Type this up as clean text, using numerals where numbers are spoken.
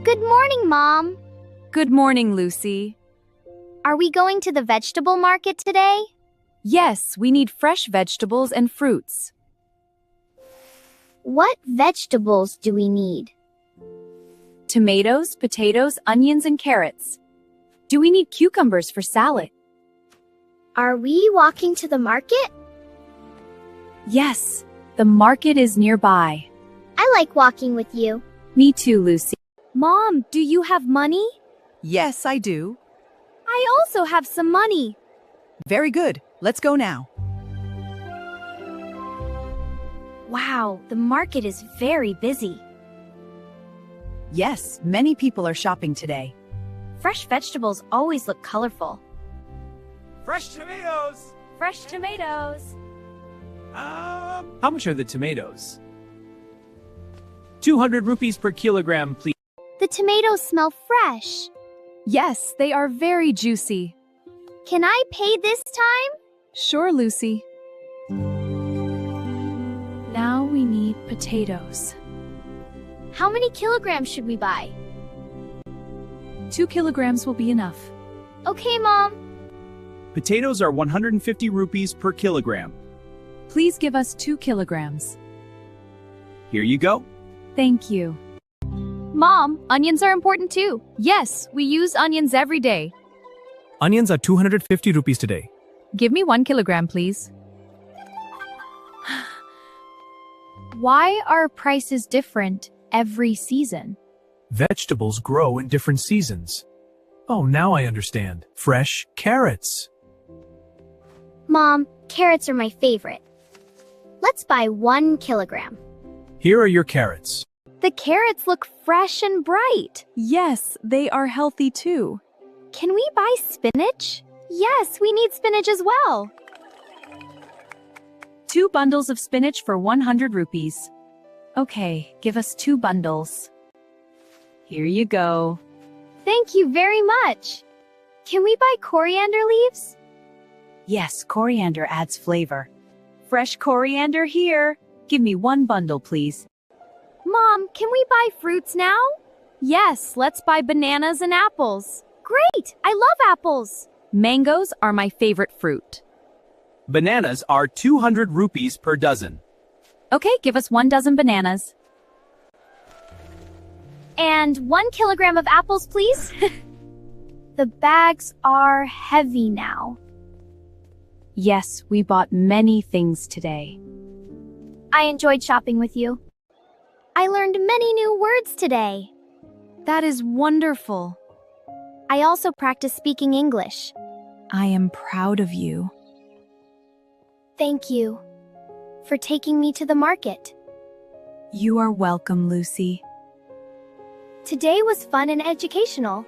Good morning, Mom. Good morning, Lucy. Are we going to the vegetable market today? Yes, we need fresh vegetables and fruits. What vegetables do we need? Tomatoes, potatoes, onions, and carrots. Do we need cucumbers for salad? Are we walking to the market? Yes, the market is nearby. I like walking with you. Me too, Lucy. Mom, do you have money? Yes, I do. I also have some money. Very good. Let's go now. Wow, the market is very busy. Yes, many people are shopping today. Fresh vegetables always look colorful. Fresh tomatoes! Fresh tomatoes. How much are the tomatoes? 200 rupees per kilogram, please. The tomatoes smell fresh. Yes, they are very juicy. Can I pay this time? Sure, Lucy. Now we need potatoes. How many kilograms should we buy? 2 kilograms will be enough. Okay, Mom. Potatoes are 150 rupees per kilogram. Please give us 2 kilograms. Here you go. Thank you. Mom, onions are important too. Yes, we use onions every day. Onions are 250 rupees today. Give me 1 kilogram, please. Why are prices different every season? Vegetables grow in different seasons. Oh, now I understand. Fresh carrots. Mom, carrots are my favorite. Let's buy 1 kilogram. Here are your carrots. The carrots look fresh and bright. Yes, they are healthy too. Can we buy spinach? Yes, we need spinach as well. 2 bundles of spinach for 100 rupees. Okay, give us 2 bundles. Here you go. Thank you very much. Can we buy coriander leaves? Yes, coriander adds flavor. Fresh coriander here. Give me 1 bundle, please. Mom, can we buy fruits now? Yes, let's buy bananas and apples. Great! I love apples. Mangoes are my favorite fruit. Bananas are 200 rupees per dozen. Okay, give us 1 dozen bananas. And 1 kilogram of apples, please. The bags are heavy now. Yes, we bought many things today. I enjoyed shopping with you. I learned many new words today. That is wonderful. I also practiced speaking English. I am proud of you. Thank you for taking me to the market. You are welcome, Lucy. Today was fun and educational.